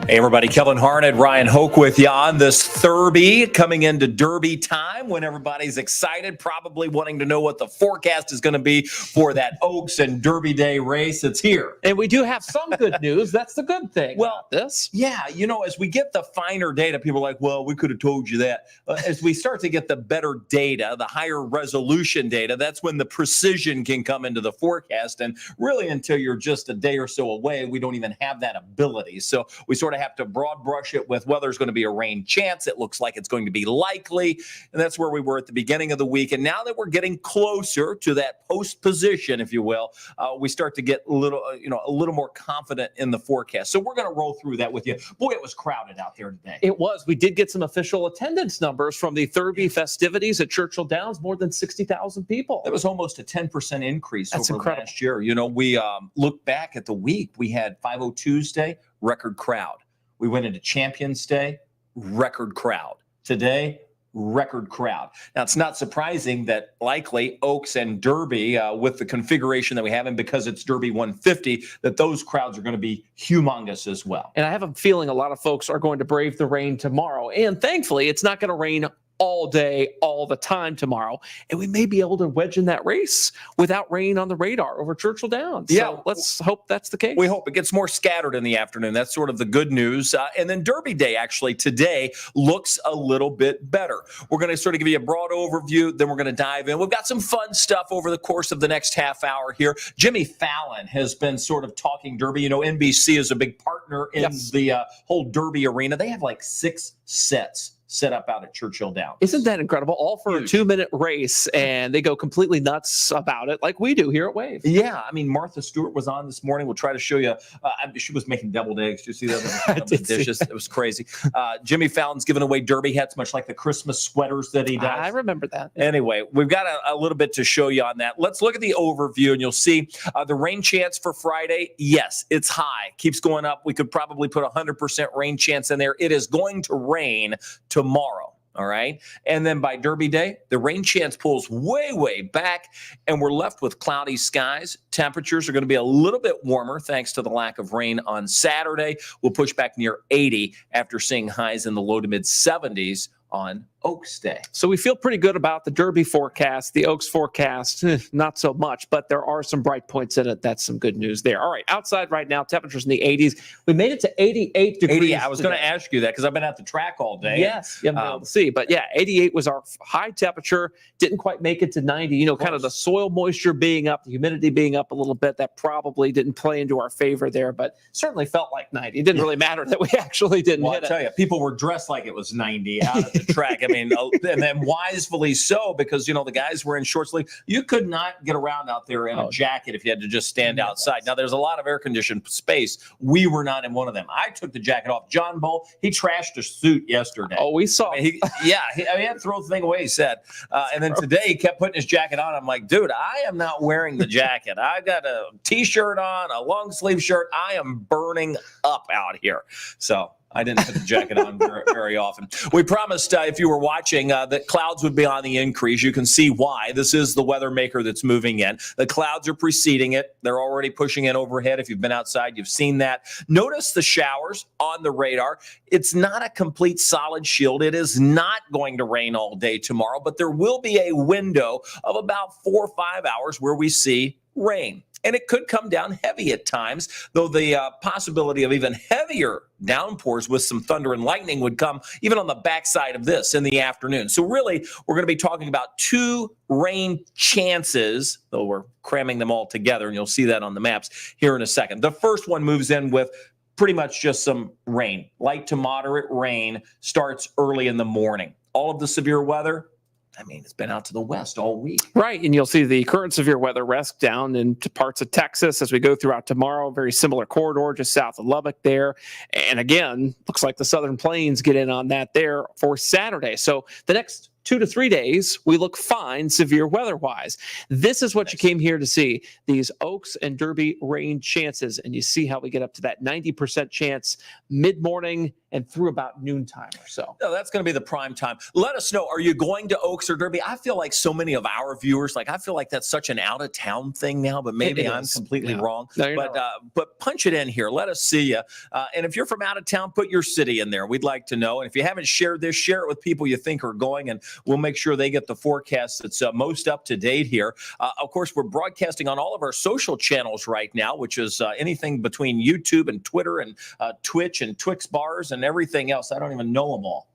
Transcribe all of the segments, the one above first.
Hey everybody, Kevin Harnett, Ryan Hoke with you on this Thurby, coming into Derby time when everybody's excited, probably wanting to know what the forecast is going to be for that Oaks and Derby Day race. It's here. And we do have some good news. That's the good thing. Well, this. Yeah, as we get the finer data, people are like, well, we could have told you that. As we start to get the better data, the higher resolution data, that's when the precision can come into the forecast. And really, until you're just a day or so away, we don't even have that ability. So we sort of have to broad brush it with, well, there's going to be a rain chance. It looks like it's going to be likely. And that's where we were at the beginning of the week. And now that we're getting closer to that post position, if you will, we start to get a little more confident in the forecast. So we're going to roll through that with you. Boy, it was crowded out there today. It was. We did get some official attendance numbers from the Thurby festivities at Churchill Downs, more than 60,000 people. That was almost a 10% increase That's over incredible. last year. We look back at the week. We had 5:02 Tuesday, record crowd. We went into Champions Day, record crowd. Today, record crowd. Now, it's not surprising that likely Oaks and Derby, with the configuration that we have, and because it's Derby 150, that those crowds are going to be humongous as well. And I have a feeling a lot of folks are going to brave the rain tomorrow. And thankfully, it's not going to rain all day, all the time tomorrow. And we may be able to wedge in that race without rain on the radar over Churchill Downs. Yeah. So let's hope that's the case. We hope it gets more scattered in the afternoon. That's sort of the good news. And then Derby Day, actually, today looks a little bit better. We're going to sort of give you a broad overview, then we're going to dive in. We've got some fun stuff over the course of the next half hour here. Jimmy Fallon has been sort of talking Derby. NBC is a big partner in the whole Derby arena. They have like 6 sets set up out at Churchill Downs. Isn't that incredible? All for Huge. a 2-minute race, and they go completely nuts about it like we do here at Wave. Yeah, I mean, Martha Stewart was on this morning. We'll try to show you. She was making deviled eggs. Did you see that? The dishes. It was crazy. Jimmy Fallon's giving away Derby hats, much like the Christmas sweaters that he does. I remember that. Anyway, we've got a little bit to show you on that. Let's look at the overview, and you'll see the rain chance for Friday. Yes, it's high. Keeps going up. We could probably put 100% rain chance in there. It is going to rain tomorrow. All right. And then by Derby Day, the rain chance pulls way, way back, and we're left with cloudy skies. Temperatures are going to be a little bit warmer thanks to the lack of rain on Saturday. We'll push back near 80 after seeing highs in the low to mid 70s on Oaks Day. So we feel pretty good about the Derby forecast. The Oaks forecast, not so much, but there are some bright points in it. That's some good news there. All right, outside right now, temperatures in the 80s. We made it to 88 degrees. 80, I was going to ask you that because I've been at the track all day. Yes, you haven't been able to see. But yeah, 88 was our high temperature. Didn't quite make it to 90. Kind of the soil moisture being up, the humidity being up a little bit. That probably didn't play into our favor there, but certainly felt like 90. It didn't really matter that we actually didn't hit it. I'll tell you, people were dressed like it was 90 out at the track. I mean, and then wisely so, because, the guys were in short sleeve. You could not get around out there in a jacket if you had to just stand outside. Now, there's a lot of air-conditioned space. We were not in one of them. I took the jacket off. John Bull, he trashed a suit yesterday. Oh, we saw. He had to throw the thing away, he said. And then today he kept putting his jacket on. I'm like, dude, I am not wearing the jacket. I've got a T-shirt on, a long-sleeve shirt. I am burning up out here. So I didn't put the jacket on very often. We promised, if you were watching, that clouds would be on the increase. You can see why. This is the weather maker that's moving in. The clouds are preceding it. They're already pushing in overhead. If you've been outside, you've seen that. Notice the showers on the radar. It's not a complete solid shield. It is not going to rain all day tomorrow, but there will be a window of about 4 or 5 hours where we see rain. And it could come down heavy at times, though the possibility of even heavier downpours with some thunder and lightning would come even on the backside of this in the afternoon. So really, we're going to be talking about 2 rain chances, though we're cramming them all together, and you'll see that on the maps here in a second. The first one moves in with pretty much just some rain. Light to moderate rain starts early in the morning. All of the severe weather, I mean, it's been out to the west all week. Right, and you'll see the current severe weather rest down into parts of Texas as we go throughout tomorrow. Very similar corridor just south of Lubbock there. And again, looks like the Southern Plains get in on that there for Saturday. So the next 2 to 3 days, we look fine severe weather-wise. This is what you came here to see, these Oaks and Derby rain chances. And you see how we get up to that 90% chance mid-morning and through about noontime or so. No, that's going to be the prime time. Let us know. Are you going to Oaks or Derby? I feel like so many of our viewers, I feel like that's such an out-of-town thing now, but maybe I'm completely wrong. No, but punch it in here. Let us see you. And if you're from out of town, put your city in there. We'd like to know. And if you haven't shared this, share it with people you think are going, and we'll make sure they get the forecast that's most up to date here. Of course, we're broadcasting on all of our social channels right now, which is anything between YouTube and Twitter and Twitch and Twix bars and everything else. I don't even know them all.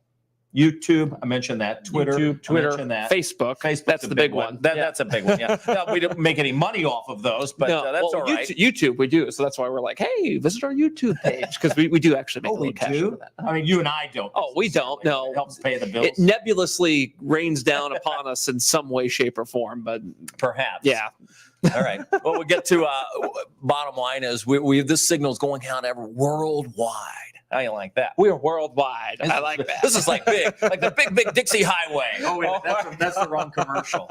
YouTube, I mentioned that. Twitter, I mentioned that. Facebook, that's the big one. That's a big one. Yeah, no, we don't make any money off of those, but that's all right. YouTube, we do, so that's why we're like, hey, visit our YouTube page, because we do actually make a little cash out of that. I mean, you and I don't. Oh, we don't. No, it helps pay the bills. It nebulously rains down upon us in some way, shape, or form, but perhaps. Yeah. All right. Well, we'll get to bottom line is we this signal's going out worldwide. How you like that? We are worldwide. I like that. This is like big, like the big Dixie Highway. Oh, wait, that's the wrong commercial.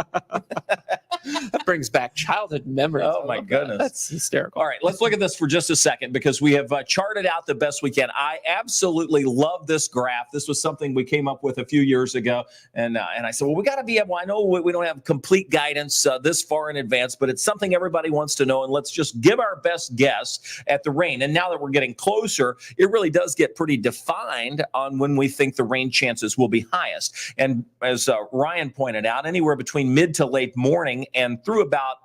That brings back childhood memories. Oh, my goodness. That's hysterical. All right, let's look at this for just a second because we have charted out the best we can. I absolutely love this graph. This was something we came up with a few years ago. And I said, well, we got to be able, I know we don't have complete guidance this far in advance, but it's something everybody wants to know. And let's just give our best guess at the rain. And now that we're getting closer, it really does get pretty defined on when we think the rain chances will be highest. And as Ryan pointed out, anywhere between mid to late morning and through about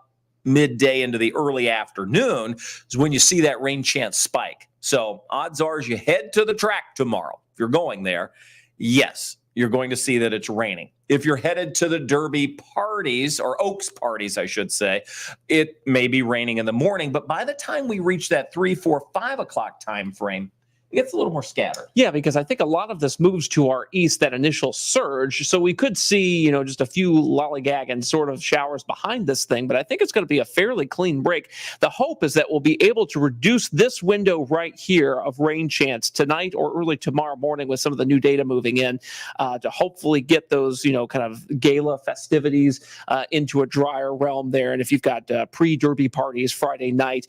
midday into the early afternoon is when you see that rain chance spike. So odds are as you head to the track tomorrow, if you're going there, yes, you're going to see that it's raining. If you're headed to the Derby parties, or Oaks parties, I should say, it may be raining in the morning. But by the time we reach that 3, 4, 5 o'clock time frame, it gets a little more scattered. Yeah, because I think a lot of this moves to our east, that initial surge. So we could see, just a few lollygagging sort of showers behind this thing, but I think it's going to be a fairly clean break. The hope is that we'll be able to reduce this window right here of rain chance tonight or early tomorrow morning with some of the new data moving in to hopefully get those, kind of gala festivities into a drier realm there. And if you've got pre-Derby parties Friday night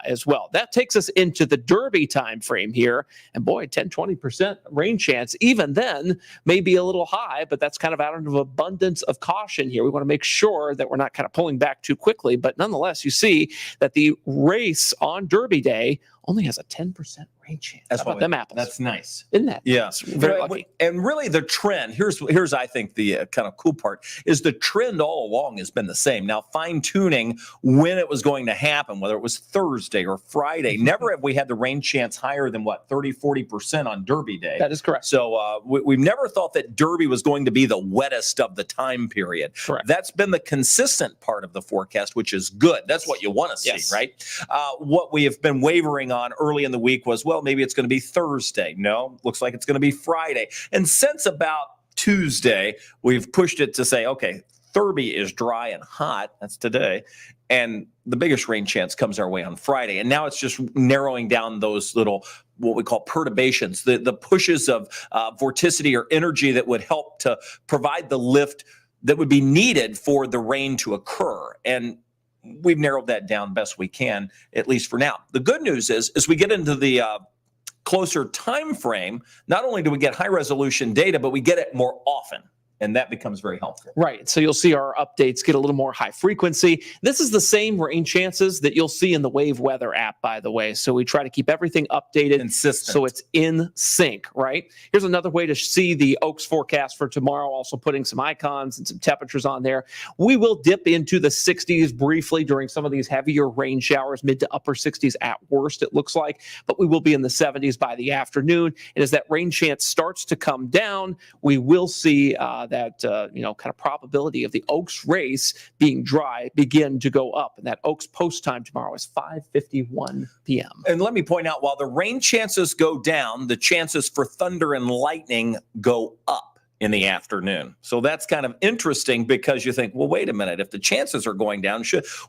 as well. That takes us into the Derby time frame here. And boy, 10-20% rain chance, even then, may be a little high, but that's kind of out of abundance of caution here. We want to make sure that we're not kind of pulling back too quickly. But nonetheless, you see that the race on Derby Day only has a 10% rain chance. That's How about them apples? That's nice. Isn't that? Yeah. Very lucky. And really the trend, here's I think the kind of cool part, is the trend all along has been the same. Now, fine-tuning when it was going to happen, whether it was Thursday or Friday, never have we had the rain chance higher than, 30-40% on Derby Day. That is correct. So we've never thought that Derby was going to be the wettest of the time period. Correct. That's been the consistent part of the forecast, which is good. That's what you want to see, Yes. right? What we have been wavering on early in the week was, well, maybe it's going to be Thursday. No, looks like it's going to be Friday. And since about Tuesday, we've pushed it to say, okay, Derby is dry and hot. That's today. And the biggest rain chance comes our way on Friday. And now it's just narrowing down those little, what we call perturbations, the pushes of vorticity or energy that would help to provide the lift that would be needed for the rain to occur. And we've narrowed that down best we can, at least for now. The good news is, as we get into the closer time frame, not only do we get high resolution data, but we get it more often. And that becomes very helpful. Right. So you'll see our updates get a little more high frequency. This is the same rain chances that you'll see in the Wave Weather app, by the way. So we try to keep everything updated. Consistent. So it's in sync, right? Here's another way to see the Oaks forecast for tomorrow, also putting some icons and some temperatures on there. We will dip into the 60s briefly during some of these heavier rain showers, mid to upper 60s at worst, it looks like. But we will be in the 70s by the afternoon. And as that rain chance starts to come down, we will see that kind of probability of the Oaks race being dry begin to go up. And that Oaks post time tomorrow is 5:51 p.m. And let me point out, while the rain chances go down, the chances for thunder and lightning go up in the afternoon. So that's kind of interesting because you think, well, wait a minute, if the chances are going down,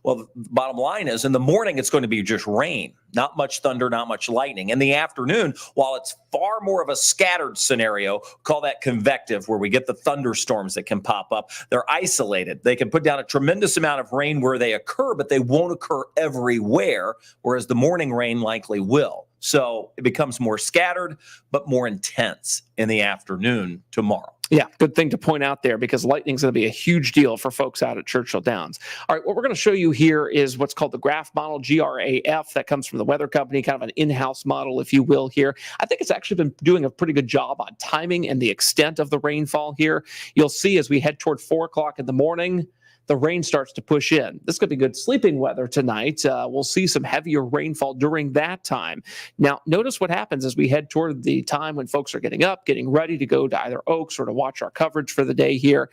well, the bottom line is in the morning, it's going to be just rain, not much thunder, not much lightning. In the afternoon, while it's far more of a scattered scenario, call that convective, where we get the thunderstorms that can pop up. They're isolated. They can put down a tremendous amount of rain where they occur, but they won't occur everywhere, whereas the morning rain likely will. So it becomes more scattered, but more intense in the afternoon tomorrow. Yeah, good thing to point out there, because lightning is going to be a huge deal for folks out at Churchill Downs. All right, what we're going to show you here is what's called the graph model, GRAF. That comes from the weather company, kind of an in-house model, if you will, here. I think it's actually been doing a pretty good job on timing and the extent of the rainfall here. You'll see as we head toward 4 o'clock in the morning, the rain starts to push in. This could be good sleeping weather tonight. We'll see some heavier rainfall during that time. Now, notice what happens as we head toward the time when folks are getting up, getting ready to go to either Oaks or to watch our coverage for the day here.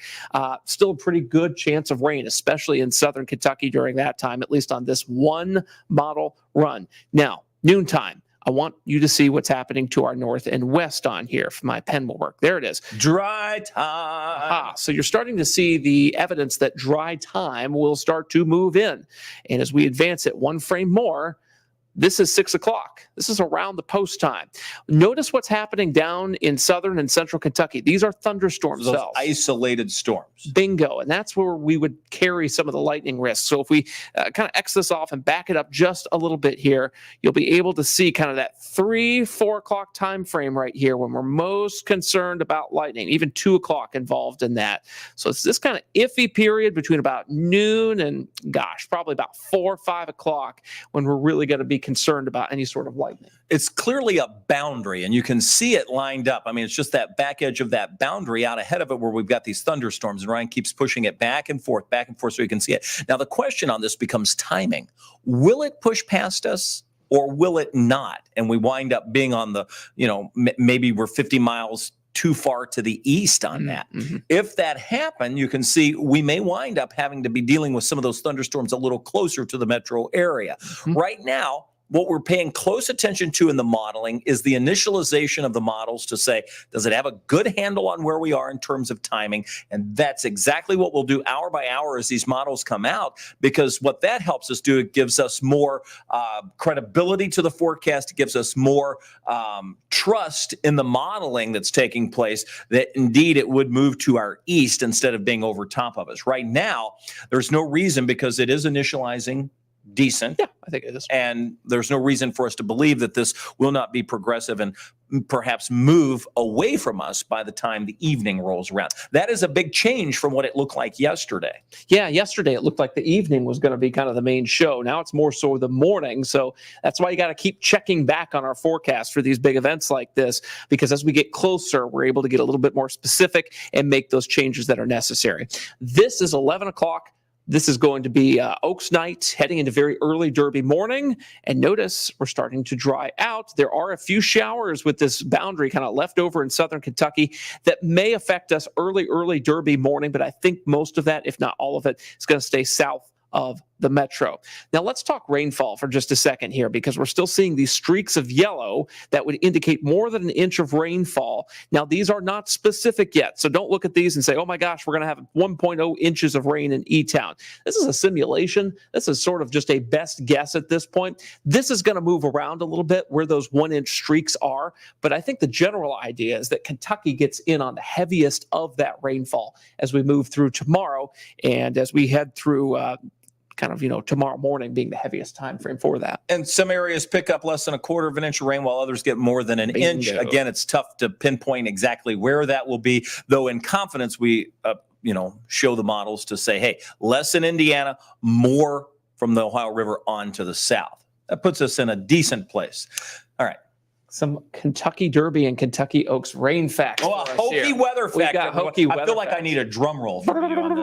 Still a pretty good chance of rain, especially in southern Kentucky during that time, at least on this one model run. Now, noontime. I want you to see what's happening to our north and west on here. If my pen will work. There it is. Dry time. Aha. So you're starting to see the evidence that dry time will start to move in. And as we advance it one frame more, this is 6 o'clock. This is around the post time. Notice what's happening down in southern and central Kentucky. These are thunderstorm Those cells. isolated storms. Bingo. And that's where we would carry some of the lightning risk. So if we kind of X this off and back it up just a little bit here, you'll be able to see kind of that 3-4 o'clock time frame right here when we're most concerned about lightning, even 2 o'clock involved in that. So it's this kind of iffy period between about noon and, gosh, probably about 4 or 5 o'clock when we're really going to be concerned about any sort of lightning. It's clearly a boundary, and you can see it lined up. I mean, it's just that back edge of that boundary out ahead of it where we've got these thunderstorms, and Ryan keeps pushing it back and forth so you can see it. Now, the question on this becomes timing. Will it push past us or will it not? And we wind up being on the, maybe we're 50 miles too far to the east on that. Mm-hmm. If that happened, you can see we may wind up having to be dealing with some of those thunderstorms a little closer to the metro area. Mm-hmm. Right now, what we're paying close attention to in the modeling is the initialization of the models to say, does it have a good handle on where we are in terms of timing? And that's exactly what we'll do hour by hour as these models come out, because what that helps us do, it gives us more credibility to the forecast. It gives us more trust in the modeling that's taking place, that indeed it would move to our east instead of being over top of us. Right now, there's no reason, because it is initializing decent. Yeah, I think it is. And there's no reason for us to believe that this will not be progressive and perhaps move away from us by the time the evening rolls around. That is a big change from what it looked like yesterday. Yeah, yesterday it looked like the evening was going to be kind of the main show. Now it's more so the morning. So that's why you got to keep checking back on our forecast for these big events like this, because as we get closer, we're able to get a little bit more specific and make those changes that are necessary. This is 11 o'clock. This is going to be Oaks night, heading into very early Derby morning. And notice we're starting to dry out. There are a few showers with this boundary kind of left over in southern Kentucky that may affect us early Derby morning. But I think most of that, if not all of it, is going to stay south of the metro. Now let's talk rainfall for just a second here, because we're still seeing these streaks of yellow that would indicate more than an inch of rainfall. Now these are not specific yet, so don't look at these and say, oh my gosh, we're going to have 1.0 inches of rain in E-Town. This is a simulation. This is sort of just a best guess at this point. This is going to move around a little bit where those 1-inch streaks are, but I think the general idea is that Kentucky gets in on the heaviest of that rainfall as we move through tomorrow, and as we head through tomorrow morning being the heaviest time frame for that. And some areas pick up less than 1/4 of an inch of rain, while others get more than an inch. Again, it's tough to pinpoint exactly where that will be, though in confidence we show the models to say, hey, less in Indiana, more from the Ohio River on to the south. That puts us in a decent place. All right. Some Kentucky Derby and Kentucky Oaks rain facts. Oh, a hokey weather fact. I feel like facts. I need a drum roll from you on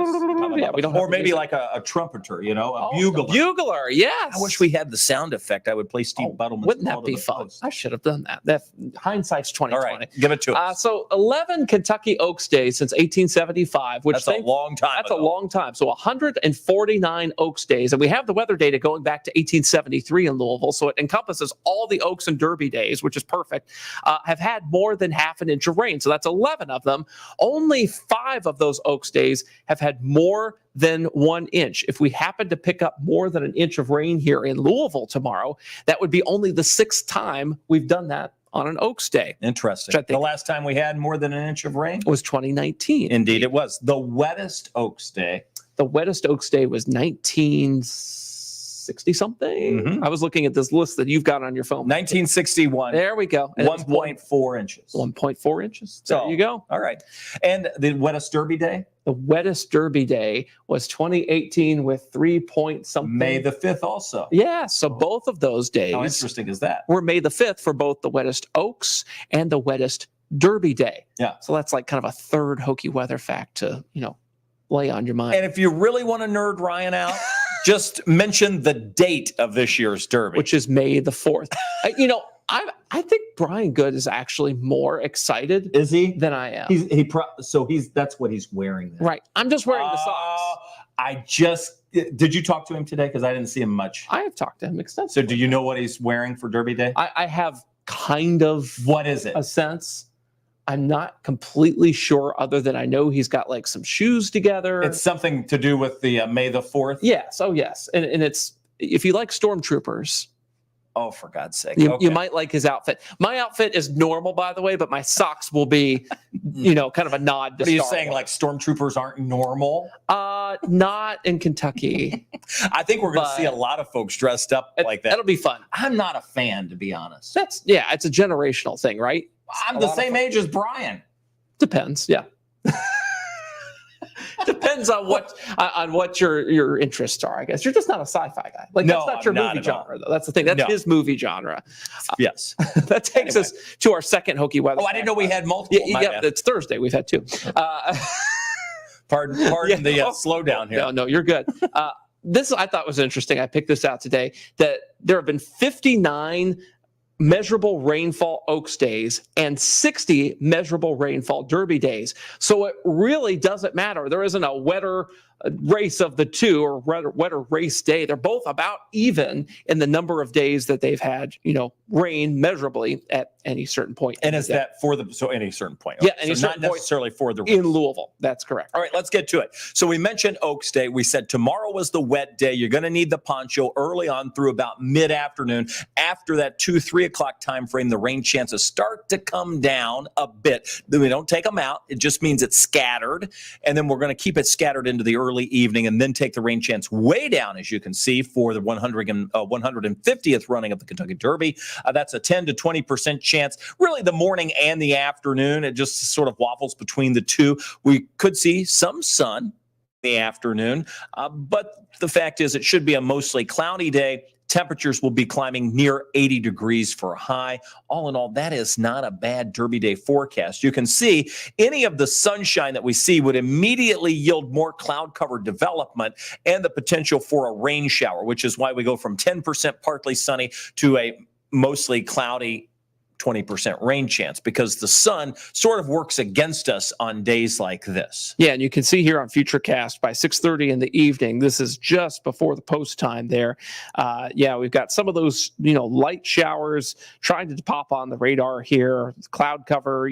this. Yeah, we don't or maybe like a trumpeter, a bugler. Bugler, yes. I wish we had the sound effect. I would play Steve Buttleman's. Wouldn't that be fun? Post. I should have done that. That hindsight's 2020. All right, give it to us. So 11 Kentucky Oaks days since 1875, which that's a long time. That's a long time. So 149 Oaks days, and we have the weather data going back to 1873 in Louisville. So it encompasses all the Oaks and Derby days, which is perfect, have had more than half an inch of rain. So that's 11 of them. Only 5 of those Oaks days have had more than 1 inch. If we happen to pick up more than an inch of rain here in Louisville tomorrow, that would be only the 6th time we've done that on an Oaks day. Interesting. The last time we had more than an inch of rain was 2019. Indeed, it was. The wettest Oaks day. The wettest Oaks day was 1960 something. Mhm. I was looking at this list that you've got on your phone. 1961. There we go. 1.4 inches. 1.4 inches. There you go. All right. And the wettest Derby day? The wettest Derby day was 2018 with 3 point something. May the 5th also. Yeah. So both of those days. How interesting is that? Were May the 5th for both the wettest Oaks and the wettest Derby day. Yeah. So that's like kind of a third hokey weather fact to, lay on your mind. And if you really want to nerd Ryan out, just mention the date of this year's Derby, which is May the 4th. I think Brian Good is actually more excited. Is he? Than I am. That's what he's wearing then. Right. I'm just wearing the socks. Did you talk to him today? Because I didn't see him much. I have talked to him extensively. So do you know what he's wearing for Derby Day? I have kind of what is it? A sense. I'm not completely sure, other than I know he's got like some shoes together. It's something to do with the May the 4th? Yes. Oh, yes. And it's, if you like stormtroopers. Oh, for God's sake. You might like his outfit. My outfit is normal, by the way, but my socks will be, kind of a nod to What are you Star saying, Wars. like stormtroopers aren't normal? Not in Kentucky. I think we're going to see a lot of folks dressed up like that. That'll be fun. I'm not a fan, to be honest. It's a generational thing, right? I'm the same age as Brian. Depends, yeah. Depends on what your interests are, I guess. You're just not a sci-fi guy. Like, that's not your movie genre, though. That's the thing. That's his movie genre. Yes. That takes us to our second hokey weather. Oh, I didn't know we had multiple. Yeah, it's Thursday. We've had 2. Pardon the slowdown here. No, you're good. This I thought was interesting. I picked this out today, that there have been 59 measurable rainfall Oaks days and 60 measurable rainfall Derby days. So it really doesn't matter. There isn't a wetter race of the two, or wetter race day. They're both about even in the number of days that they've had, rain measurably at any certain point. And is that any certain point? Yeah, any certain not necessarily for the race. In Louisville. That's correct. All right, let's get to it. So we mentioned Oaks Day. We said tomorrow was the wet day. You're going to need the poncho early on through about mid-afternoon. After that 2-3 o'clock time frame, the rain chances start to come down a bit. Then we don't take them out. It just means it's scattered. And then we're going to keep it scattered into the early evening, and then take the rain chance way down, as you can see, for the 150th running of the Kentucky Derby. That's a 10 to 20% chance. Really, the morning and the afternoon, it just sort of waffles between the two. We could see some sun in the afternoon, but the fact is it should be a mostly cloudy day. Temperatures will be climbing near 80 degrees for a high. All in all, that is not a bad Derby Day forecast. You can see any of the sunshine that we see would immediately yield more cloud-covered development and the potential for a rain shower, which is why we go from 10% partly sunny to a mostly cloudy 20% rain chance, because the sun sort of works against us on days like this. Yeah, and you can see here on Futurecast by 6:30 in the evening, this is just before the post time there. We've got some of those, light showers trying to pop on the radar here. Cloud cover,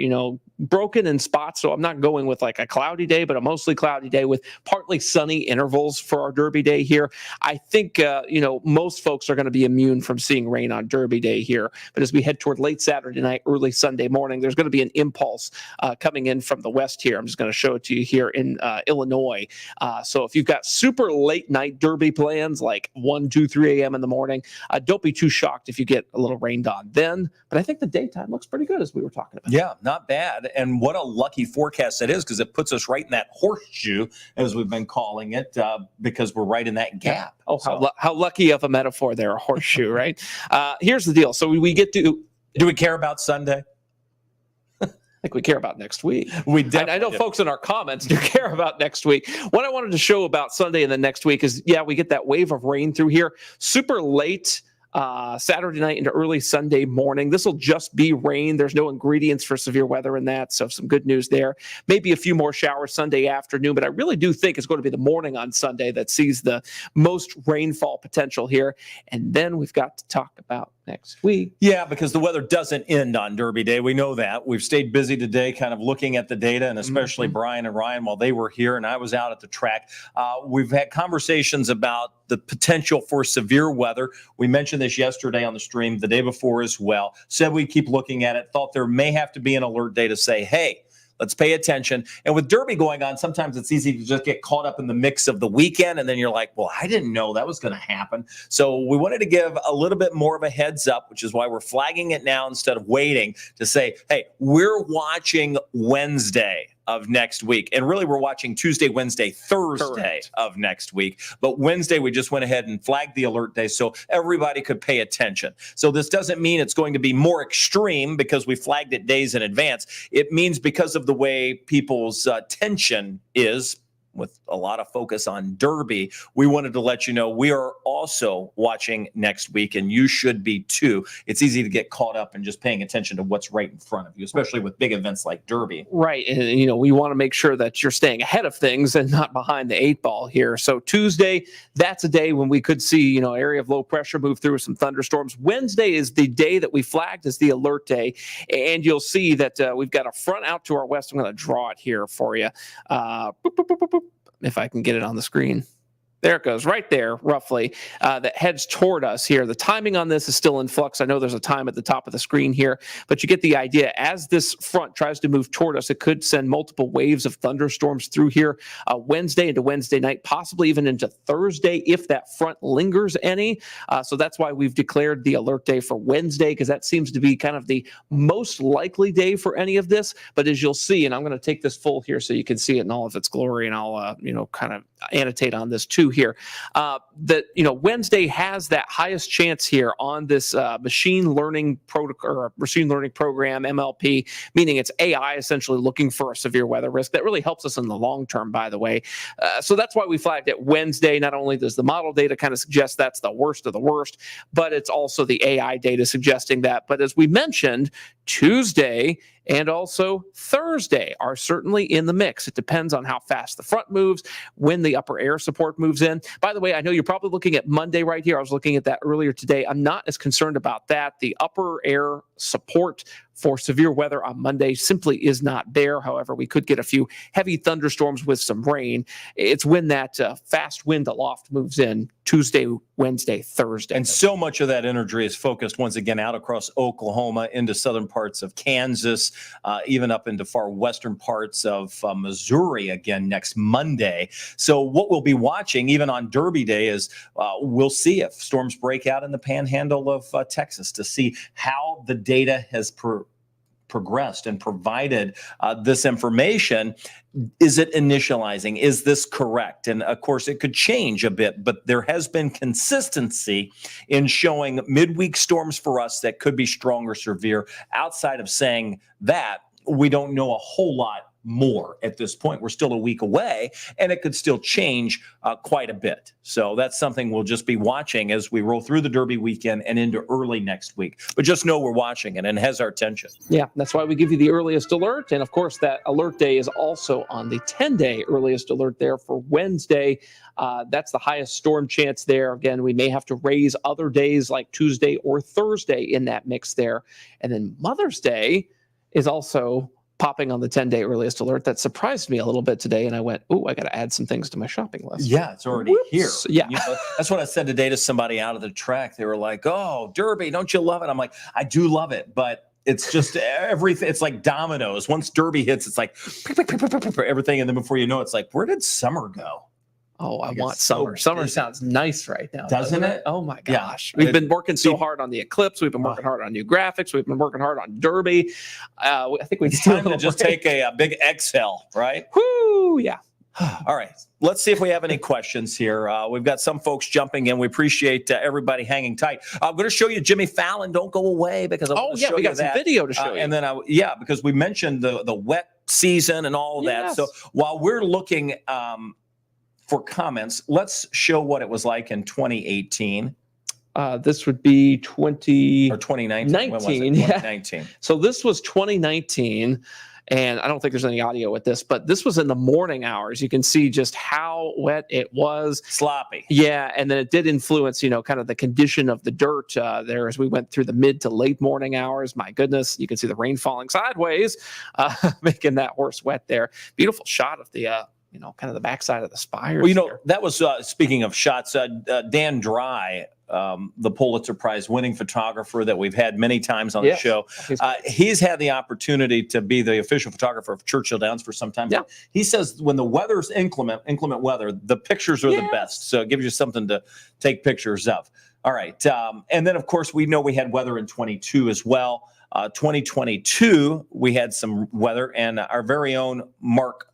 broken in spots. So I'm not going with like a cloudy day, but a mostly cloudy day with partly sunny intervals for our Derby Day here. I think, most folks are going to be immune from seeing rain on Derby Day here. But as we head toward late Saturday night, early Sunday morning, there's going to be an impulse coming in from the west here. I'm just going to show it to you here in Illinois. So if you've got super late night Derby plans, like 1, 2, 3 a.m. in the morning, don't be too shocked if you get a little rained on then. But I think the daytime looks pretty good, as we were talking about. Yeah, not bad. And what a lucky forecast that is, because it puts us right in that horseshoe, as we've been calling it, because we're right in that gap. Oh, how lucky of a metaphor there, a horseshoe, right? Here's the deal. So we get to... Do we care about Sunday? I think we care about next week. I know folks in our comments do care about next week. What I wanted to show about Sunday and the next week is, we get that wave of rain through here. Super late Saturday night into early Sunday morning. This will just be rain. There's no ingredients for severe weather in that, so some good news there. Maybe a few more showers Sunday afternoon, but I really do think it's going to be the morning on Sunday that sees the most rainfall potential here. And then we've got to talk about next week. Yeah, because the weather doesn't end on Derby Day. We know that. We've stayed busy today kind of looking at the data, and especially Brian and Ryan while they were here and I was out at the track. We've had conversations about the potential for severe weather. We mentioned this yesterday on the stream, the day before as well. Said we keep looking at it, thought there may have to be an alert day to say, hey, let's pay attention. And with Derby going on, sometimes it's easy to just get caught up in the mix of the weekend. And then you're like, well, I didn't know that was going to happen. So we wanted to give a little bit more of a heads up, which is why we're flagging it now instead of waiting to say, hey, we're watching Wednesday of next week. And really, we're watching Tuesday, Wednesday, Thursday of next week. But Wednesday, we just went ahead and flagged the alert day so everybody could pay attention. So this doesn't mean it's going to be more extreme because we flagged it days in advance. It means because of the way people's tension is, with a lot of focus on Derby, we wanted to let you know we are also watching next week, and you should be too. It's easy to get caught up in just paying attention to what's right in front of you, especially with big events like Derby. Right. And, we want to make sure that you're staying ahead of things and not behind the 8 ball here. So Tuesday, that's a day when we could see, area of low pressure move through some thunderstorms. Wednesday is the day that we flagged as the alert day. And you'll see that we've got a front out to our west. I'm going to draw it here for you. If I can get it on the screen. There it goes, right there, roughly, that heads toward us here. The timing on this is still in flux. I know there's a time at the top of the screen here, but you get the idea. As this front tries to move toward us, it could send multiple waves of thunderstorms through here Wednesday into Wednesday night, possibly even into Thursday if that front lingers any. So that's why we've declared the alert day for Wednesday, because that seems to be kind of the most likely day for any of this. But as you'll see, and I'm going to take this full here so you can see it in all of its glory, and I'll kind of annotate on this too here, that Wednesday has that highest chance here on this machine learning protocol or machine learning program, MLP, meaning it's AI essentially looking for a severe weather risk. That really helps us in the long term, by the way. So that's why we flagged it Wednesday. Not only does the model data kind of suggest that's the worst of the worst, but it's also the AI data suggesting that. But as we mentioned, Tuesday and also Thursday are certainly in the mix. It depends on how fast the front moves, when the upper air support moves in. By the way, I know you're probably looking at Monday right here. I was looking at that earlier today. I'm not as concerned about that. The upper air support for severe weather on Monday simply is not there. However, we could get a few heavy thunderstorms with some rain. It's when that fast wind aloft moves in Tuesday, Wednesday, Thursday. And so much of that energy is focused once again out across Oklahoma into southern parts of Kansas, even up into far western parts of Missouri again next Monday. So what we'll be watching even on Derby Day is we'll see if storms break out in the panhandle of Texas to see how the data has progressed and provided this information. Is it initializing? Is this correct? And of course, it could change a bit, but there has been consistency in showing midweek storms for us that could be strong or severe. Outside of saying that, we don't know a whole lot more at this point. We're still a week away, and it could still change quite a bit. So that's something we'll just be watching as we roll through the Derby weekend and into early next week. But just know we're watching it and it has our attention. Yeah, that's why we give you the earliest alert. And of course, that alert day is also on the 10-day earliest alert there for Wednesday. That's the highest storm chance there. Again, we may have to raise other days like Tuesday or Thursday in that mix there. And then Mother's Day is also popping on the 10-day earliest alert. That surprised me a little bit today, and I went, I got to add some things to my shopping list. Yeah, it's already here. Yeah. That's what I said today to somebody out of the track. They were like, oh, Derby, don't you love it? I'm like, I do love it, but it's just everything. It's like dominoes. Once Derby hits, it's like everything, and then before you know, it's like, where did summer go? Oh, I want summer. Summer sounds nice right now. Doesn't it? Oh, my gosh. Yeah. We've been working so hard on the Eclipse. We've been working hard on new graphics. We've been working hard on Derby. I think it's time to just take a big exhale, right? Whoo, yeah. All right. Let's see if we have any questions here. We've got some folks jumping in. We appreciate everybody hanging tight. I'm going to show you Jimmy Fallon. Don't go away because we got some video to show you. And then, because we mentioned the wet season and all of that. So while we're looking for comments, let's show what it was like in 2018. This would be 2019. 2019. Yeah. 2019. So this was 2019. and I don't think there's any audio with this, but this was in the morning hours. You can see just how wet it was. Sloppy. Yeah, and then it did influence, kind of the condition of the dirt there as we went through the mid to late morning hours. My goodness, you can see the rain falling sideways, making that horse wet there. Beautiful shot of the, kind of the backside of the spires. Well, that was, speaking of shots, Dan Dry, the Pulitzer Prize winning photographer that we've had many times on the show. He's had the opportunity to be the official photographer of Churchill Downs for some time. Yeah. He says when the weather's inclement weather, the pictures are the best. So it gives you something to take pictures of. All right. And then, of course, we know we had weather in 22 as well. 2022, we had some weather, and our very own Mark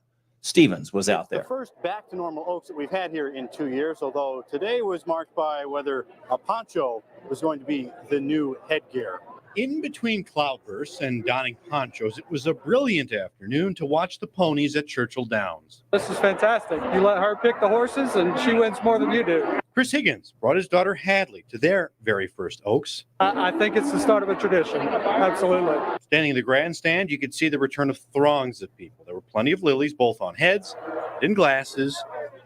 Stevens was out there. The first back to normal Oaks that we've had here in 2 years, although today was marked by whether a poncho was going to be the new headgear. In between cloudbursts and donning ponchos, it was a brilliant afternoon to watch the ponies at Churchill Downs. This is fantastic. You let her pick the horses, and she wins more than you do. Chris Higgins brought his daughter Hadley to their very first Oaks. I think it's the start of a tradition. Absolutely. Standing in the grandstand, you could see the return of throngs of people. There were plenty of lilies, both on heads, in glasses,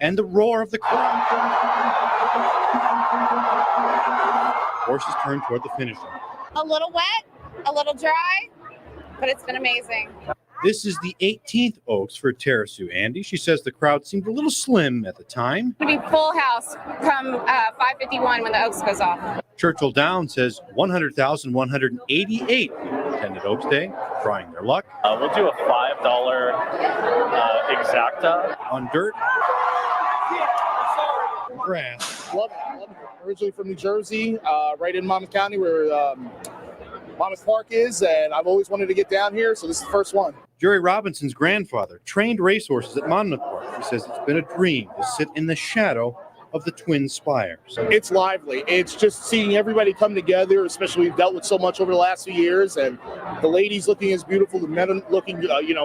and the roar of the crowd. Horses turned toward the finish line. A little wet, a little dry, but it's been amazing. This is the 18th Oaks for Tara Sue Andy. She says the crowd seemed a little slim at the time. It'll be full house come 5:51 when the Oaks goes off. Churchill Downs says 100,188 people attended Oaks Day, trying their luck. We'll do a $5 exacta. On dirt, grass, Love it. Originally from New Jersey, right in Monmouth County where Monmouth Park is, and I've always wanted to get down here, so this is the first one. Jerry Robinson's grandfather trained racehorses at Monmouth Park. He says it's been a dream to sit in the shadow of the twin spires. It's lively. It's just seeing everybody come together, especially we've dealt with so much over the last few years, and the ladies looking as beautiful, the men looking,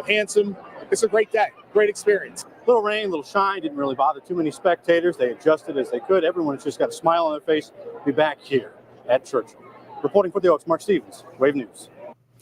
handsome. It's a great day, great experience. Little rain, little shine, didn't really bother too many spectators. They adjusted as they could. Everyone's just got a smile on their face. Be back here at Churchill. Reporting for the Oaks, Mark Stevens, Wave News.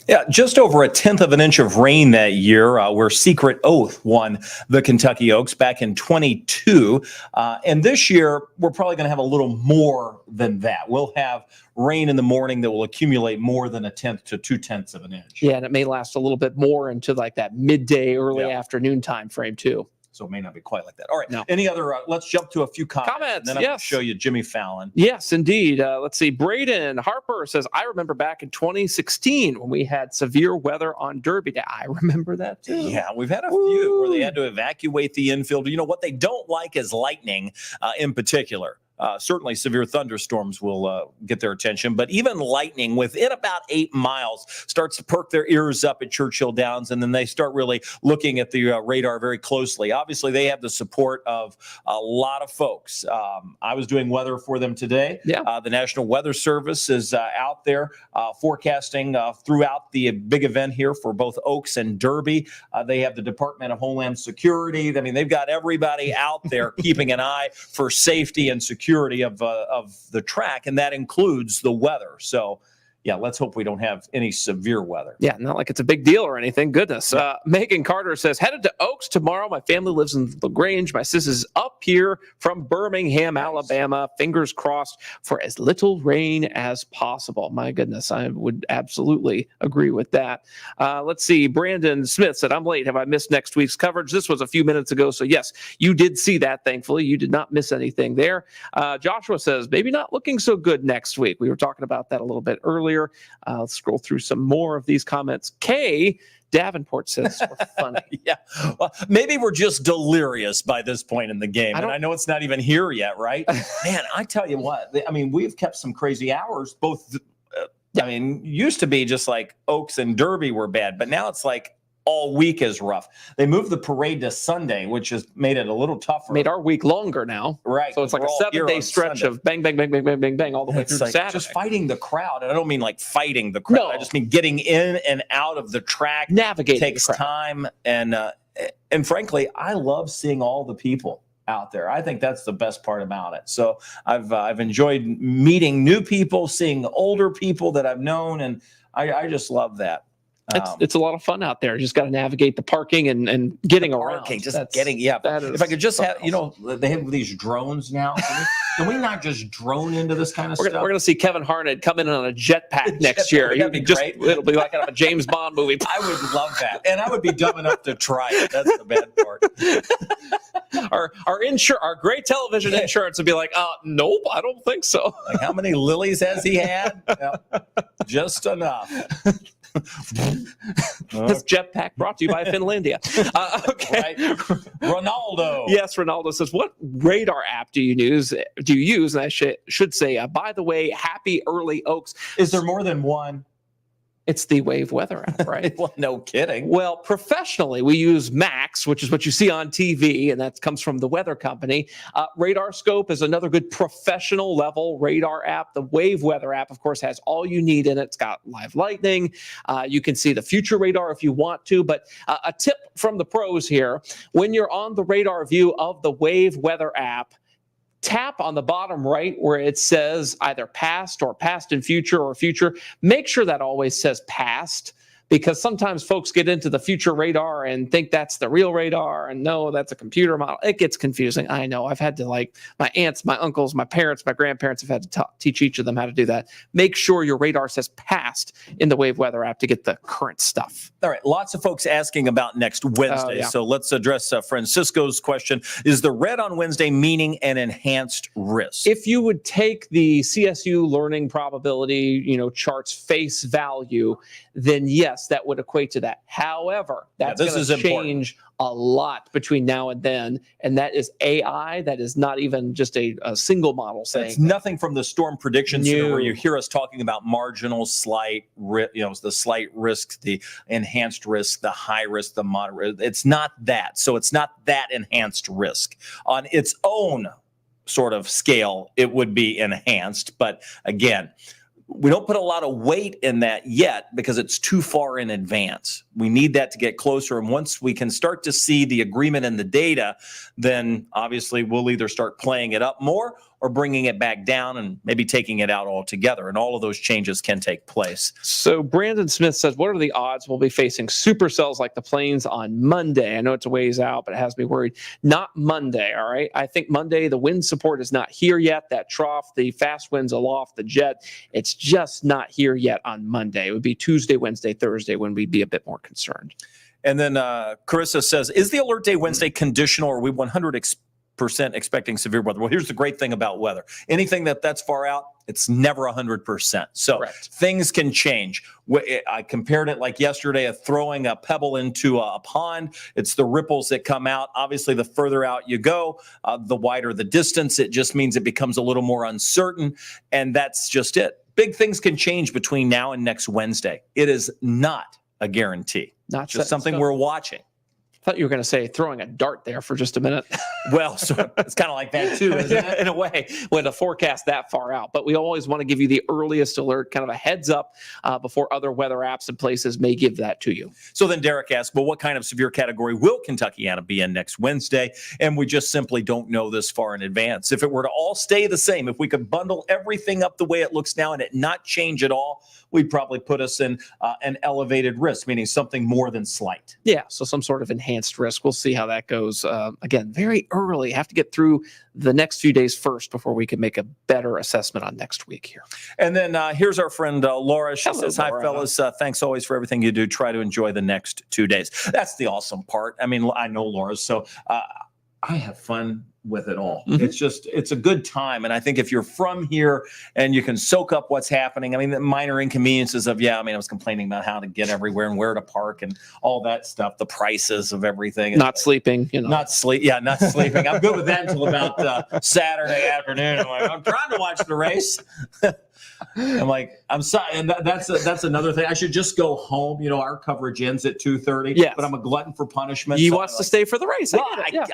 Yeah, just over a tenth of an inch of rain that year, where Secret Oath won the Kentucky Oaks back in 22. And this year, we're probably going to have a little more than that. We'll have rain in the morning that will accumulate more than a tenth to 2/10 of an inch. Yeah, and it may last a little bit more into like that midday, early afternoon time frame too. So it may not be quite like that. All right. No. Any other? Let's jump to a few comments. And then I'm going to show you Jimmy Fallon. Yes, indeed. Let's see. Braden Harper says, I remember back in 2016 when we had severe weather on Derby Day. I remember that too. Yeah, we've had a few where they had to evacuate the infield. What they don't like is lightning in particular. Certainly severe thunderstorms will get their attention, but even lightning within about 8 miles starts to perk their ears up at Churchill Downs, and then they start really looking at the radar very closely. Obviously, they have the support of a lot of folks. I was doing weather for them today. Yeah. The National Weather Service is out there forecasting throughout the big event here for both Oaks and Derby. They have the Department of Homeland Security. I mean, they've got everybody out there keeping an eye for safety and security of the track, and that includes the weather. So, yeah, let's hope we don't have any severe weather. Yeah, not like it's a big deal or anything. Goodness. Megan Carter says, headed to Oaks tomorrow. My family lives in LaGrange. My sis is up here from Birmingham, Alabama. Fingers crossed for as little rain as possible. My goodness, I would absolutely agree with that. Let's see. Brandon Smith said, I'm late. Have I missed next week's coverage? This was a few minutes ago. So, yes, you did see that, thankfully. You did not miss anything there. Joshua says, maybe not looking so good next week. We were talking about that a little bit earlier. Let's scroll through some more of these comments. Kay Davenport says, we're funny. Yeah. Well, maybe we're just delirious by this point in the game. And I know it's not even here yet, right? Man, I tell you what, we've kept some crazy hours. Both, used to be just like Oaks and Derby were bad, but now it's like all week is rough. They moved the parade to Sunday, which has made it a little tougher. Made our week longer now. Right. So it's like a 7-day stretch Sunday of bang, bang, bang, bang, bang, bang, bang, all the way through Saturday. Just fighting the crowd. And I don't mean like fighting the crowd. No. I just mean getting in and out of the track. Navigating takes time. And frankly, I love seeing all the people out there. I think that's the best part about it. So I've enjoyed meeting new people, seeing older people that I've known, and I just love that. It's a lot of fun out there. You just got to navigate the parking and getting around. If I could just have, they have these drones now. Can we not just drone into this kind of We're stuff? going to see Kevin Harnett come in on a jetpack next year. That'd be great. It'll be like out of a James Bond movie. I would love that. And I would be dumb enough to try it. That's the bad part. Our great television insurance would be like, nope, I don't think so. Like, how many lilies has he had? Well, just enough. This jetpack brought to you by Finlandia. Okay. Right. Ronaldo. Yes, Ronaldo says, what radar app do you use? And I should say, by the way, happy early Oaks. Is there more than one? It's the Wave Weather app, right? Well, no kidding. Well, professionally, we use Max, which is what you see on TV, and that comes from the weather company. Radar Scope is another good professional level radar app. The Wave Weather app, of course, has all you need in it. It's got live lightning. You can see the future radar if you want to. But a tip from the pros here, when you're on the radar view of the Wave Weather app, tap on the bottom right where it says either past or past and future or future. Make sure that always says past, because sometimes folks get into the future radar and think that's the real radar, and no, that's a computer model. It gets confusing. I know. I've had to, like, my aunts, my uncles, my parents, my grandparents have had to teach each of them how to do that. Make sure your radar says past in the Wave Weather app to get the current stuff. All right. Lots of folks asking about next Wednesday. Yeah. So let's address Francisco's question. Is the red on Wednesday meaning an enhanced risk? If you would take the CSU learning probability, charts face value, then yes, that would equate to that. However, that's going to change a lot between now and then, and that is AI. That is not even just a single model saying. It's nothing from the Storm Prediction Center where you hear us talking about marginal, slight, the slight risk, the enhanced risk, the high risk, the moderate. It's not that. So it's not that enhanced risk. On its own sort of scale, it would be enhanced. But again, we don't put a lot of weight in that yet because it's too far in advance. We need that to get closer. And once we can start to see the agreement in the data, then obviously we'll either start playing it up more or bringing it back down and maybe taking it out altogether. And all of those changes can take place. So Brandon Smith says, what are the odds we'll be facing supercells like the planes on Monday? I know it's a ways out, but it has me worried. Not Monday, all right? I think Monday, the wind support is not here yet. That trough, the fast winds aloft, the jet, it's just not here yet on Monday. It would be Tuesday, Wednesday, Thursday when we'd be a bit more concerned. And then Carissa says, is the alert day Wednesday conditional, or are we 100% expecting severe weather? Well, here's the great thing about weather. Anything that's far out, it's never 100%. So Correct. Things can change. I compared it like yesterday of throwing a pebble into a pond. It's the ripples that come out. Obviously, the further out you go, the wider the distance. It just means it becomes a little more uncertain. And that's just it. Big things can change between now and next Wednesday. It is not a guarantee. Not just something we're watching. I thought you were going to say throwing a dart there for just a minute. Well, so it's kind of like that too, isn't it? In a way, when to forecast that far out. But we always want to give you the earliest alert, kind of a heads up before other weather apps and places may give that to you. So then Derek asked, well, what kind of severe category will Kentuckiana be in next Wednesday? And we just simply don't know this far in advance. If it were to all stay the same, if we could bundle everything up the way it looks now and it not change at all, we'd probably put us in an elevated risk, meaning something more than slight. Yeah, so some sort of enhanced risk. We'll see how that goes. Again, very early. Have to get through the next few days first before we can make a better assessment on next week here. And then here's our friend Laura. She says, hi, Laura. fellas. Thanks always for everything you do. Try to enjoy the next 2 days. That's the awesome part. I mean, I know Laura, so I have fun with it all. Mm-hmm. It's a good time. And I think if you're from here and you can soak up what's happening, I mean, the minor inconveniences of, I was complaining about how to get everywhere and where to park and all that stuff, the prices of everything. Not sleeping, Not sleeping. I'm good with that until about Saturday afternoon. I'm trying to watch the race. I'm like, I'm sorry. And that's another thing. I should just go home. Our coverage ends at 2:30. Yes. But I'm a glutton for punishment. He wants to stay for the race. Well,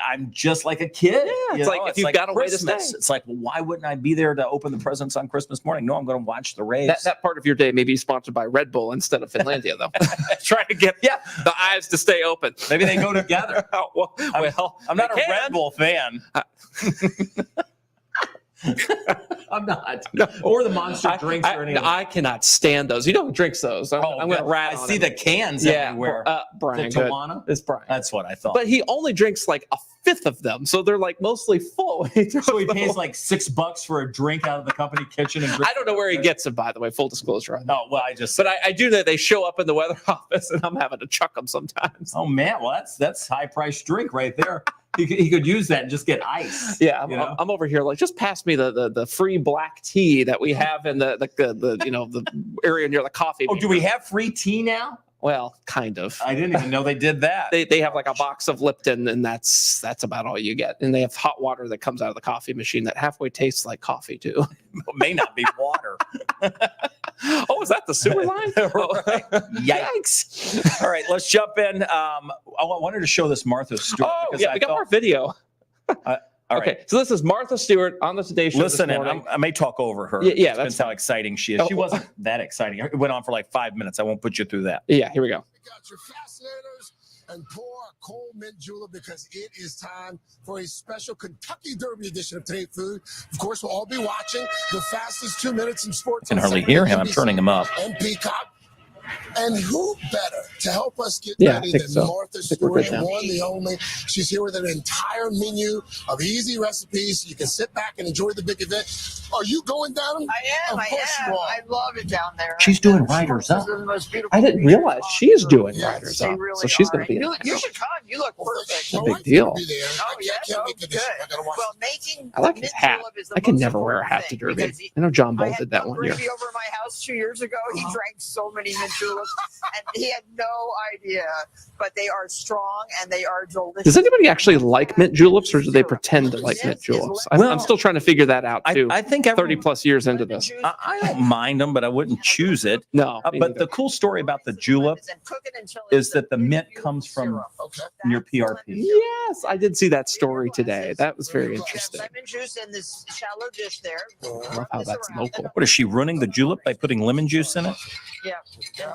I'm just like a kid. Yeah, it's like if you've got a way to Christmas. stay. It's like, well, why wouldn't I be there to open the presents on Christmas morning? No, I'm going to watch the race. That part of your day may be sponsored by Red Bull instead of Finlandia, though. Trying to get the eyes to stay open. Maybe they go together. I'm not a Red Bull fan. I'm not. Or the monster drinks or anything. I cannot stand those. You know who drinks those? I'm going to rat on I see him. the cans everywhere. Brian. The Tawana? It's Brian. That's what I thought. But he only drinks like a fifth of them, so they're like mostly full. So he pays like $6 for a drink out of the company kitchen. And I don't know where he gets them, by the way. Full disclosure on that. Oh well, But I do know they show up in the weather office, and I'm having to chuck them sometimes. Oh man, well that's high priced drink right there. He could use that and just get ice. Yeah, I'm over here like just pass me the free black tea that we have in the the area near the coffee. Oh, do we have free tea now? Well, kind of. I didn't even know they did that. They have like a box of Lipton, and that's about all you get. And they have hot water that comes out of the coffee machine that halfway tastes like coffee too. It may not be water. Oh, is that the sewer line? Right. Yikes! All right, let's jump in. I wanted to show this Martha Stewart. Oh, yeah, we got more video. All okay, right. so this is Martha Stewart on the Today Show. Listen, this morning. I may talk over her. Yeah, that's how exciting she is. She wasn't that exciting. It went on for like 5 minutes. I won't put you through that. Yeah, here we go. Got your fascinators and pour a cold mint julep because it is time for a special Kentucky Derby edition of Today Food. Of course, we'll all be watching the fastest 2 minutes in sports. I can hardly hear him. I'm turning him up. And Peacock. And who better to help us get Yeah, ready I think than so. Martha I think we're Stewart, good now. one, the only. She's here with an entire menu of easy recipes. You can sit back and enjoy the big event. Are you going down? I am. Of course you are. I love it down there. She's doing Riders Up. I didn't realize she is doing Yes, Riders They Up, really so she's are. going to be. You should come. You look perfect. My big wife deal. will be there. Oh, I yeah? can't Oh, make it good. this year. I gotta watch Well, making I like his mint hat. julep is the I can most never wear a important hat to thing Derby. because I know John I Ball had did that Tom one year. Brady over my house 2 years ago. He drank so many mint juleps, and he had no idea. But they are strong and they are delicious. Does anybody actually like mint juleps, or do they pretend to like mint juleps? I'm Well, still trying to figure that out too. I think 30 plus years into this. I don't mind them, but I wouldn't choose it. No, me But neither. the cool story about the julep is that the mint comes from Okay. your PRP. Yes, I did see that story today. That was very interesting. Lemon juice in this shallow dish there. I love how that's local. What is she ruining the julep by putting lemon juice in it? Yeah, and then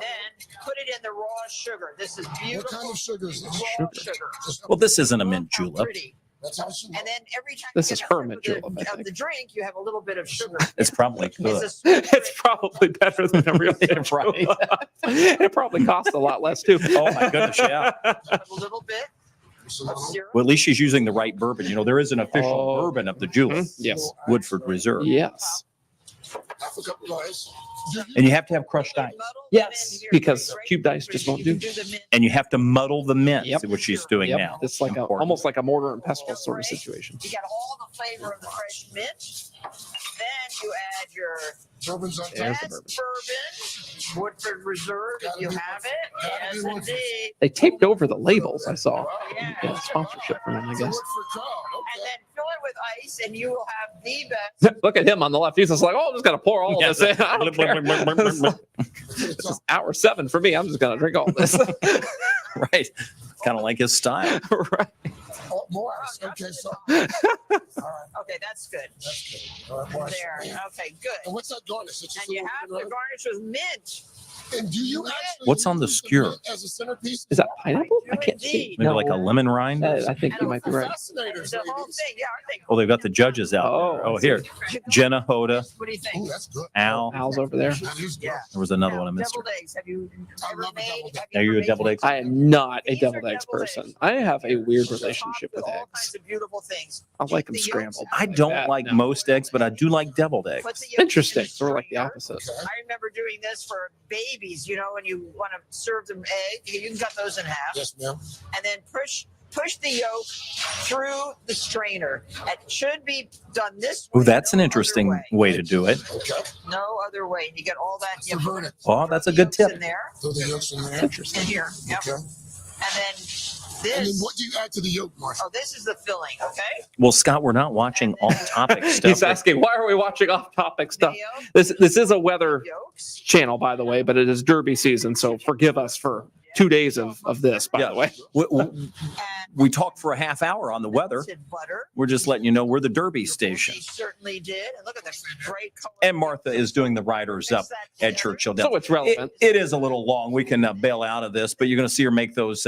put it in the raw sugar. This is What beautiful. kind of sugar is this? Raw sugar. Well, this isn't a mint How julep. pretty. That's how she And then every time This you is get a her sip mint of the- julep, I of think. the drink, you have a little bit of sugar. It's probably good. It's a sweet It's probably better than a real mint Right. julep. It probably costs a lot less too. Oh my goodness, yeah. drink. A little bit of syrup. Well, at least she's using the right bourbon. You know, there is an official Oh. bourbon of the julep. Yes. Woodford Reserve. Yes. half a cup of ice. And you have to have crushed ice. Yes, because cubed ice just won't do. And you have to muddle the mint, Yep. which she's doing Yep. now. It's like a, Important. almost like a mortar and pestle sort of situation. You got all the flavor of the fresh mint. Then you add your Bourbon's on There's top. the best bourbon. bourbon, Woodford Reserve, if you have it. Gotta be Yes, Woodford. indeed. They taped over the labels, I saw. Yeah. Yeah, sponsorship from them, I It's a guess. Woodford crowd. And Okay. then fill it with ice, and you will have the best. Look at him on the left. He's just like, oh, I'm just going to pour all Yeah, this in. I don't care. It's This is hour 7 for me. I'm just going to drink all this. Right. Kind of like his style. Right. Oh, more ice. Okay, so. All right, Okay, that's good. that's good. All right, more ice. There. Okay, good. And what's that garnish? It's just And a you little have bit to of- garnish with mint. And do you actually What's on the use skewer? mint as a centerpiece? Is that pineapple? I can't see. Maybe like a lemon rind. I think you might be right. Fascinators, The whole ladies. thing, yeah, I think. Oh, they've got the judges out Oh, there. Oh, I see. here. Jenna, Hoda, What do you Ooh, think? that's good. Al. Al's over there. That is good. Yeah. There was another Now, one I missed. deviled eggs. Have you I ever love a made? deviled egg. have you Are you ever a made deviled them? eggs? I am not a These are deviled eggs deviled person. eggs. I have a weird They're relationship topped with all eggs. kinds of beautiful things. I like them The yolks scrambled. out. I don't that, like no. most eggs, but I do like deviled eggs. Put the yolks in Interesting. the Sort of like the strainer. opposite. Okay. I remember doing this for babies, you know, when you want to serve them egg, you can cut those in half Yes, ma'am. and then push the yolk through the strainer. It should be done this way. Oh, that's an no interesting other way to do it. Okay. No other way. And you get all that. That's You the put verdict. Oh, that's a the good yolks tip. in there, Throw the yolks in there. in Interesting. here. Yep. Okay. And then And then this. what do you add to the yolk, Martha? Oh, this is the filling. Okay. Well, Scott, we're not watching off-topic stuff. He's asking, why are we watching off-topic stuff? Video, This is a weather yolks. channel, by the way, but it is Derby season, so forgive us for 2 days of this, by Yeah. the way. And We talked for a half hour on the weather. melted butter. We're just letting you know we're the Derby station. He certainly did. And look at this great color. And Martha is doing the Riders Up Mix that at together. Churchill So Dell. it's relevant. It is a little long. We can bail out of this, but you're going to see her make those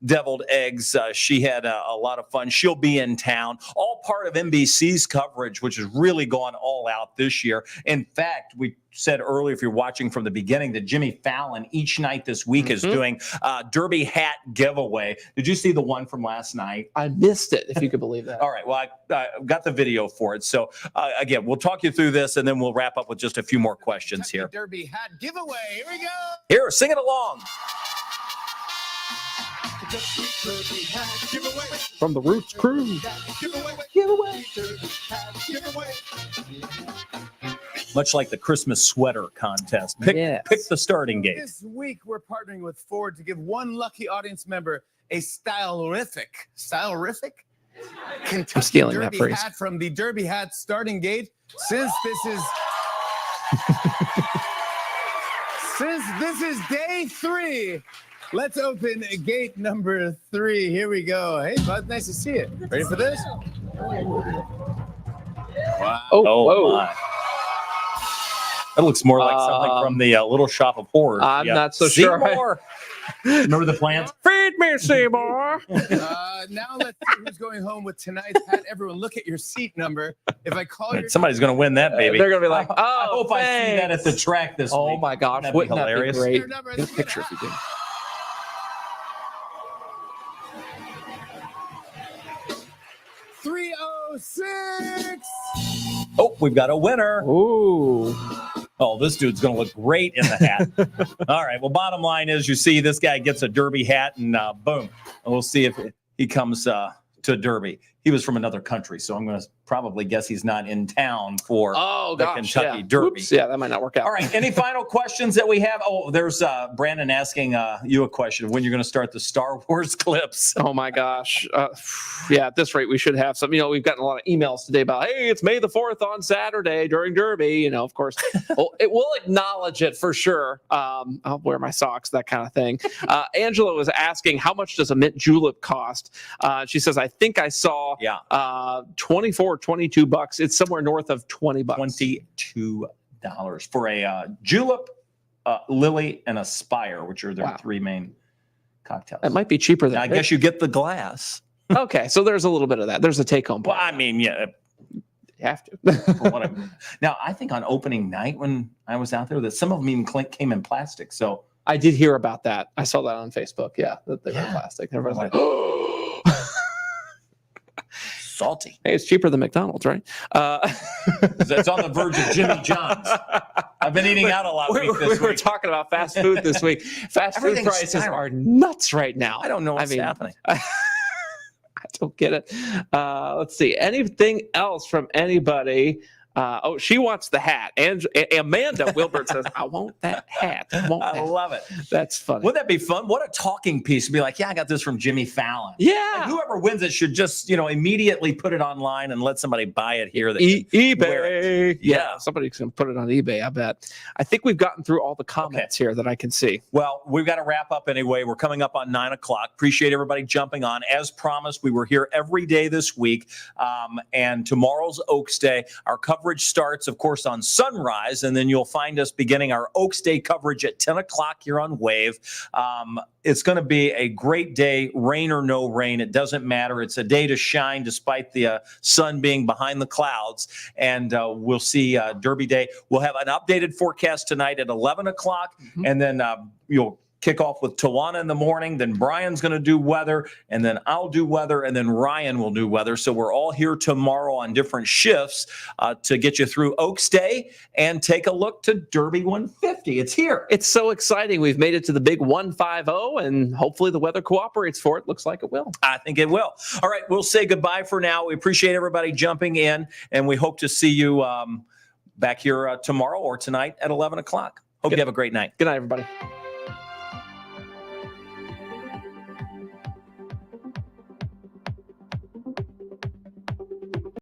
deviled eggs. She had a lot of fun. She'll be in town. All part of NBC's coverage, which has really gone all out this year. In fact, we said earlier, if you're watching from the beginning, that Jimmy Fallon each night this week is doing Derby hat giveaway. Did you see the one from last night? I missed it, if you could believe that. All right. Well, I got the video for it. So again, we'll talk you through this, and then we'll wrap up with just a few more questions here. Derby hat giveaway. Here we go. Here, sing it along. From the Roots crew. Giveaway. Much like the Christmas sweater contest. Pick the starting gate. This week, we're partnering with Ford to give one lucky audience member a stylific Kentucky stealing that Derby phrase. hat from the Derby hat starting gate. Since this is day 3, let's open gate number 3. Here we go. Hey, bud, nice to see you. Ready for this? Wow. Oh, My. That looks more like something from the Little Shop of Horrors. I'm not so sure. Seymour. Remember the plant? Feed me, Seymour. Now let's see who's going home with tonight's hat. Everyone, look at your seat number. If I call your Somebody's going to win that, baby. They're going to be like, I hope I see that at the track this week. Oh, my gosh. That'd be Wouldn't hilarious. that be Your great? number, Get a picture if you do. 306. Oh, we've got a winner. Ooh. Oh, this dude's going to look great in the hat. All right. Well, bottom line is you see this guy gets a Derby hat and boom. And we'll see if he comes to Derby. He was from another country, so I'm going to probably guess he's not in town for the Kentucky Derby. Oops, yeah, that might not work out. All right. Any final questions that we have? Oh, there's Brandon asking you a question of when you're going to start the Star Wars clips. Oh, my gosh. Yeah, at this rate, we should have some. We've gotten a lot of emails today about, hey, it's May the 4th on Saturday during Derby. Of course, it will acknowledge it for sure. I'll wear my socks, that kind of thing. Angela was asking, how much does a mint julep cost? She says, I think I saw 24, 22 bucks. It's somewhere north of 20 bucks. $22 for a julep, lily, and a spire, which are their three main cocktails. That might be cheaper than I guess you get the glass. Okay, so there's a little bit of that. There's a take-home. Well, I mean, yeah. You have to. Now, I think on opening night when I was out there, that some of them even came in plastic. So I did hear about that. I saw that on Facebook. Yeah, that they were plastic. Everyone's like, oh. Salty. Hey, it's cheaper than McDonald's, right? It's on the verge of Jimmy John's. I've been eating out a lot We were talking about fast food this week. Fast food prices are nuts right now. I don't know what's happening. I don't get it. Let's see. Anything else from anybody? She wants the hat. And Amanda Wilbert says, I want that hat. I love it. That's funny. Wouldn't that be fun? What a talking piece to be like, yeah, I got this from Jimmy Fallon. Yeah. Like, whoever wins it should just, immediately put it online and let somebody buy it here. eBay. Yeah, somebody's going to put it on eBay, I bet. I think we've gotten through all the comments here that I can see. Well, we've got to wrap up anyway. We're coming up on 9 o'clock. Appreciate everybody jumping on. As promised, we were here every day this week. And tomorrow's Oaks Day. Our coverage starts, of course, on sunrise, and then you'll find us beginning our Oaks Day coverage at 10 o'clock here on Wave. It's going to be a great day, rain or no rain. It doesn't matter. It's a day to shine despite the sun being behind the clouds, and we'll see Derby Day. We'll have an updated forecast tonight at 11 o'clock, and then you'll kick off with Tawana in the morning. Then Brian's going to do weather, and then I'll do weather, and then Ryan will do weather. So we're all here tomorrow on different shifts to get you through Oaks Day and take a look to Derby 150. It's here. It's so exciting. We've made it to the big 150, and hopefully the weather cooperates for it. Looks like it will. I think it will. All right, we'll say goodbye for now. We appreciate everybody jumping in, and we hope to see you back here tomorrow or tonight at 11 o'clock. Hope you have a great night. Good night, everybody.